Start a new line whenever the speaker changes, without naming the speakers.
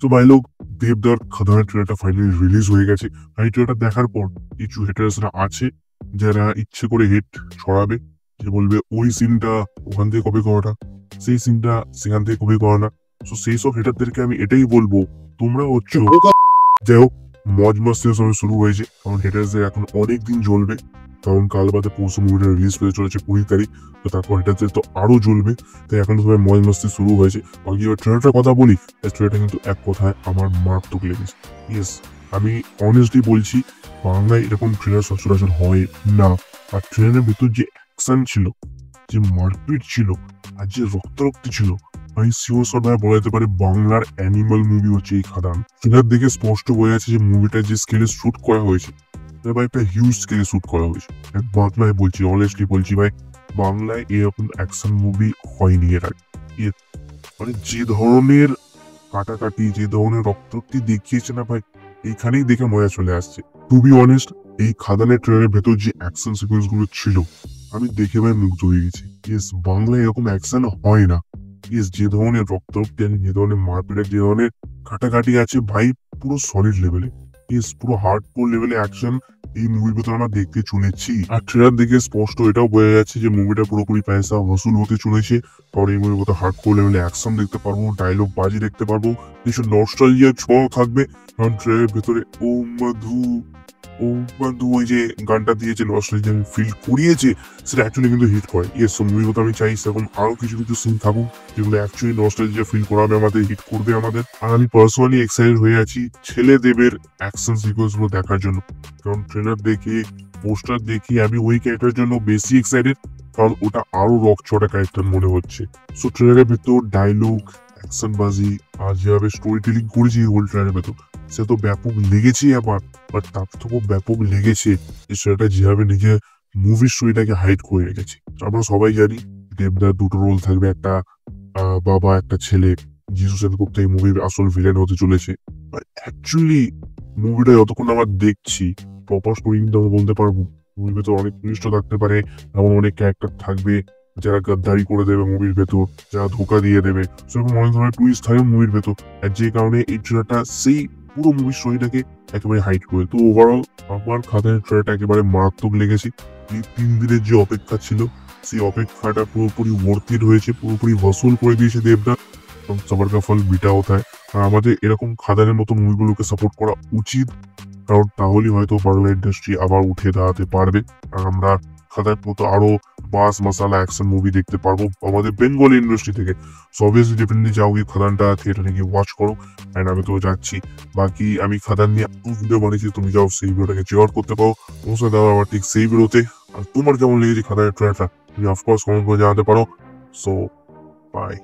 তো ভাই লোক, দেবদার খাদানের ট্রেলারটা ফাইনালি রিলিজ হয়ে গেছে। আর এই ট্রেলারটা দেখার পর কিছু হেটার্সরা আছে যারা ইচ্ছে করে হেট ছড়াবে, যে বলবে ওই সিনটা ওখান থেকে কপি করাটা, সেই সিনটা সেখান থেকে কপি করা না। তো সেই সব হেটারদেরকে আমি এটাই বলবো, তোমরা হচ্ছে যাই হোক, মজ মস্তির সময় শুরু হয়েছে, কারণ হেটার্সদের এখন অনেক দিন জ্বলবে। কারণ কাল বাদে পরশু মুভিটা রিলিজ পেতে চলেছে 20 তারিখ। তো তারপর হেটার্সদের তো আরো জ্বলবে। তাই এখন তো সবাই মজ মস্তি শুরু হয়েছে। আর কি ট্রেলারটার কথা বলি, ট্রেলারটা কিন্তু এক কথায় আমার মারাত্মক লেগেছে। ইয়েস, আমি অনেস্টলি বলছি, বাংলায় এরকম ট্রেলার সচরাচর হয় না। আর ট্রেলারের ভিতর যে অ্যাকশন ছিল, যে মারপিট ছিল, আর যে রক্তারক্তি ছিল, ভাই শিওর শট ভাই বলা যেতে পারে বাংলার অ্যানিমাল মুভি হচ্ছে এই খাদান। ট্রেলার দেখে স্পষ্ট বোঝা যাচ্ছে যে মুভিটা যে স্কেলে শুট করা হয়েছে, ভাই একটা হিউজ স্কেলে শুট করা হয়েছে। বাংলায় বলছি, অনেস্টলি বলছি ভাই, বাংলায় এরকম অ্যাকশন মুভি হয়নি এর আগে। মানে যে ধরনের কাটাকাটি, যে ধরনের রক্তারক্তি দেখিয়েছে না ভাই, এইখানেই দেখে মজা চলে আসছে। টু বি অনেস্ট, এই খাদানের ট্রেলারের ভেতর যে অ্যাকশন সিকোয়েন্স গুলো ছিল, আমি দেখে ভাই মুগ্ধ হয়ে গেছি। ইয়েস, বাংলায় এরকম অ্যাকশন হয় না। ইয়েস, যে ধরনের রক্তারক্তি আছে, যে ধরনের মারপিট, যে ধরনের কাটাকাটি আছে ভাই, পুরো সলিড লেভেলে। ইয়েস, পুরো হার্ডকোর লেভেলে অ্যাকশন এই মুভির ভেতর আমরা দেখতে চলেছি। আর ট্রেলার দেখে স্পষ্ট এটাও বোঝা যাচ্ছে যে মুভিটা পুরোপুরি পয়সা ওসুল হতে চলেছে। কারণ এই মুভির মতো হার্ডকোর লেভেলে অ্যাকশন দেখতে পারবো, ডায়লগ বাজি দেখতে পারবো, কিছু নস্টালজিয়ার ছোঁয়া থাকবে। কারণ ট্রেলারের ভেতরে ও মধু, ও বন্ধু ওই যে গানটা দিয়েছে, নস্টালজিয়া ফিল করিয়েছে, সেটা অ্যাকচুয়ালি কিন্তু হিট করে। ইয়েস, মুভির মতো আমি চাই সেরকম আরো কিছু কিছু সিন থাকুক যেগুলো অ্যাকচুয়ালি নস্টালজিয়া ফিল করাবে আমাদের, হিট করবে আমাদের। আর আমি পার্সোনালি এক্সাইটেড হয়ে আছি ছেলে দেবের অ্যাকশন সিকোয়েন্স গুলো দেখার জন্য। কারণ ট্রেলার দেখে, পোস্টার দেখে আমি ওই ক্যারেক্টারের জন্য বেশি এক্সাইটেড, কারণ ওটা আরো রকচটা ক্যারেক্টার মনে হচ্ছে। সো ট্রেলারের ভেতর ডায়লগ, অ্যাকশন বাজি, আর যেভাবে স্টোরি টেলিং করেছি হোল ট্রেলারের ভেতর, সে তো ব্যাপক লেগেছে আমার। বাট তার থেকেও ব্যাপক লেগেছে যে সেটা যেভাবে নিজের মুভির স্টোরিটাকে হাইড করে রেখেছে। আমরা সবাই জানি দেবদার দুটো রোল থাকবে, একটা বাবা, একটা ছেলে। যিশু সেনগুপ্ত এই মুভির আসল ভিলেন হতে চলেছে। অ্যাকচুয়ালি মুভিটা যতক্ষণ আমরা দেখছি, প্রপার স্টোরি কিন্তু আমরা বলতে পারবো। মুভির ভেতর অনেক টুইস্টও থাকতে পারে, এমন অনেক ক্যারেক্টার থাকবে যারা গাদ্দারি করে দেবে মুভির ভেতর, যারা ধোকা দিয়ে দেবে, সেরকম অনেক ধরনের টুইস্ট থাকে মুভির ভেতর। আর যে কারণে এই ট্রেলারটা সেই পুরো মুভির স্টোরিটাকে একেবারে হাইড করে। তো ওভারঅল আমার খাদানের ট্রেলারটা একেবারে মারাত্মক লেগেছে। এই 3 দিনের যে অপেক্ষা ছিল, সেই অপেক্ষাটা পুরোপুরি ওয়ার্থিট হয়েছে, পুরোপুরি ওসুল করে দিয়েছে দেবদা। সবার কা ফল মিঠা হতা হয়। আর আমাদের এরকম খাদানের মতো মুভিগুলোকে সাপোর্ট করা উচিত, কারণ তাহলেই হয়তো বাংলা ইন্ডাস্ট্রি আবার উঠে দাঁড়াতে পারবে। আর আমরা খাদার মতো আরো বাস মাসালা অ্যাকশন মুভি দেখতে পারবো আমাদের বেঙ্গলি ইন্ডাস্ট্রি থেকে। সো অবভিয়াসলি ডেফিনেটলি যাও গিয়ে খাদানটা থিয়েটারে গিয়ে ওয়াচ করো। অ্যান্ড আমি তো যাচ্ছি। বাকি আমি খাদান নিয়ে ভিডিও বানিয়েছি, তুমি যাও সেই ভিডিওটাকে চেক আউট করতে পারো। অবশ্যই দাও আমার ঠিক সেই ভিডিওতে। আর তোমার কেমন লেগেছে খাদানের ট্রেলারটা, তুমি অফকোর্স কমেন্ট করে জানাতে পারো। So by.